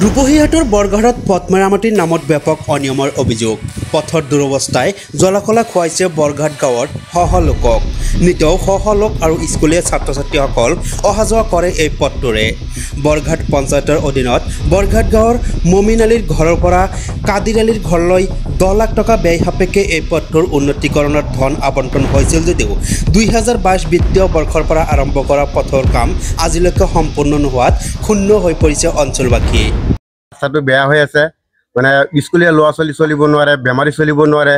ৰূপহীহাটৰ বৰঘাটত পথ মেৰামতিৰ নামত ব্যাপক অনিয়মৰ অভিযোগ। পথৰ দুৰৱস্থাই জলাকলা খুৱাইছে বৰঘাট গাঁৱৰ শ লোকক। নিতৌ শ লোক আৰু স্কুলীয়া ছাত্ৰ ছাত্ৰীসকল অহা যোৱা কৰে এই পথটোৰে। বৰঘাট পঞ্চায়তৰ অধীনত বৰঘাট গাঁৱৰ মমিন আলীৰ ঘৰৰ পৰা কাদিৰ আলীৰ ঘৰলৈ 10 লাখ টকা ব্যয় সাপেক্ষে এই পথটোৰ উন্নতিকৰণৰ ধন আবণ্টন হৈছিল যদিও 2022 বিত্তীয় বৰ্ষৰ পৰা আৰম্ভ কৰা পথৰ কাম আজিলৈকে সম্পূৰ্ণ নোহোৱাত ক্ষুণ্ণ হৈ পৰিছে অঞ্চলবাসী। ৰাস্তাটো বেয়া হৈ আছে, মানে স্কুলীয়া ল'ৰা ছোৱালী চলিব নোৱাৰে, বেমাৰী চলিব নোৱাৰে।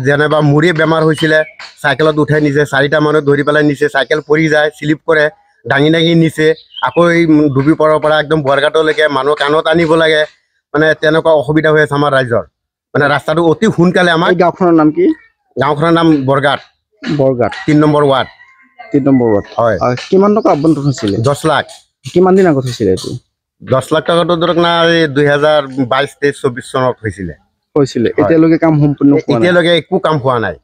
যেনেবা মোৰে বেমাৰ হৈছিলে, চাইকেলত উঠাই নিছে, 4টা মানুহ ধৰি পেলাই নিছে, চাইকেল পৰি যায়, স্লিপ কৰে, দাঙি নিছে। আকৌ এই ডুবিপাৰৰ পৰা একদম বৰঘাটলৈকে মানুহ কাণত আনিব লাগে, মানে তেনেকুৱা অসুবিধা হৈ আছে আমাৰ ৰাইজৰ। মানে ৰাস্তাটো অতি সোনকালে আমাৰ। গাঁওখনৰ নাম কি? গাঁওখনৰ নাম Borghat. 3 number ward. 3 number ward হয়। কিমান টকা আবণ্টন হৈছিলে? 10 লাখ। কিমান দিন আগত হৈছিলে এইটো? 10 লাখ টকাটো ধৰক না 2022-23-24 চনত হৈছিলে। এতিয়ালৈকে কাম সম্পূৰ্ণ হোৱা নাই? এতিয়ালৈকে একো কাম হোৱা নাই।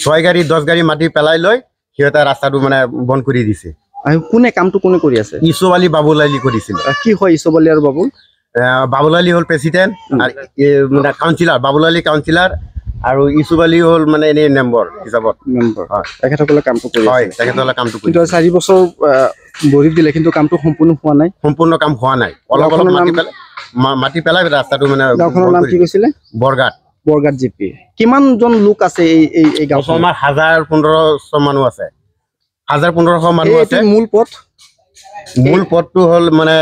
6 গাড়ী 10 গাড়ী মাটি পেলাই লৈ সিহঁতে ৰাস্তাটো মানে বন্ধ কৰি দিছে। কোনে কামটো কোনে কৰি আছে? ইছুব আলী বাবুল আলী কৰিছিল। কি হয় ইছুব আলী আৰু বাবুল? বাবুল আলী হ'ল প্ৰেচিডেণ্ট, মানে কাউন্সিলাৰ। বাবুল আলী কাউন্সিলাৰ আৰু ইছুব আলী হ'ল মানে এনেই মেম্বৰ হিচাপত। তেখেতসকলে কামটো কৰি হয়, তেখেতসকলে কামটো কৰি। 4 বছৰ বহি দিলে, কিন্তু কামটো সম্পূৰ্ণ হোৱা নাই। সম্পূৰ্ণ কাম হোৱা নাই। অলপ মাটি পেলাই ৰাস্তাটো মানে। গাঁওখনৰ নাম কি কৈছিলে? বৰঘাট। বৰঘাট জিপি। কিমানজন লোক আছে এই গাঁওখনত? আমাৰ 1000-1500 মানুহ আছে। 1000-1500 মানুহ আছে। মূল পথটো হ'ল মানে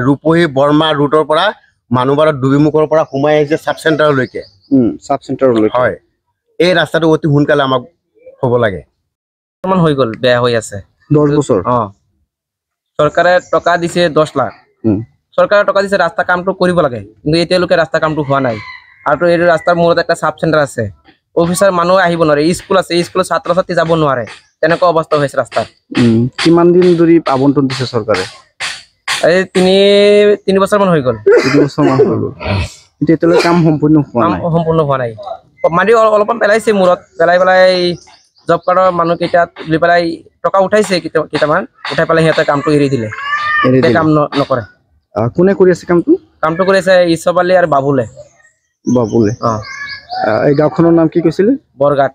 ৰূপহী বৰ্মা ৰুটৰ পৰা মানুহবাৰত ডুবিমুখৰ পৰা সোমাই আহিছে চাব চেণ্টাৰলৈকে। হয়, এই ৰাস্তাটো অতি সোনকালে আমাক হ'ব লাগে। হৈ গ'ল, বেয়া হৈ আছে। 10 বছৰ। চৰকাৰে টকা দিছে 10 লাখ। চৰকাৰে টকা দিছে, ৰাস্তা কামটো কৰিব লাগে, কিন্তু এতিয়ালৈকে ৰাস্তা কামটো হোৱা নাই। আৰু এই ৰাস্তাৰ মূৰত একটা চাব চেণ্টাৰ আছে, অফিচাৰ মানুহ আহিব নোৱাৰে, স্কুল আছে, স্কুলত ছাত্ৰ ছাত্ৰী যাব নোৱাৰে, তেনেকুৱা অৱস্থা হৈছে ৰাস্তাৰ। কিমান দিন ধৰি আবণ্টন দিছে চৰকাৰে? এই 3 বছৰমান হৈ গ'ল। 3 বছৰমান হৈ গ'ল, এতিয়ালৈকে কাম সম্পূৰ্ণ হোৱা নাই। মাটি অলপমান পেলাইছে মূৰত, পেলাই জব কাৰ্ডৰ মানুহকেইটা তুলি পেলাই টকা উঠাইছে, কেইটামান উঠাই পেলাই সিহঁতে কামটো এৰি দিলে। কাম নকৰে। কোনে কৰি আছে কামটো? কামটো কৰি আছে ইছুব আলী আৰু বাবুলে। এই গাঁওখনৰ নাম কি কৈছিলে? বৰঘাট।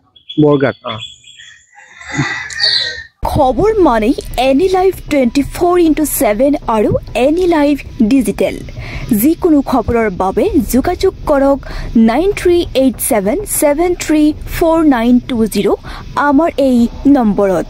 খবৰ মানে এনি লাইভ 24/7 আৰু এনি লাইভ ডিজিটেল। যিকোনো খবৰৰ বাবে যোগাযোগ কৰক 9387734920 আমাৰ এই নম্বৰত।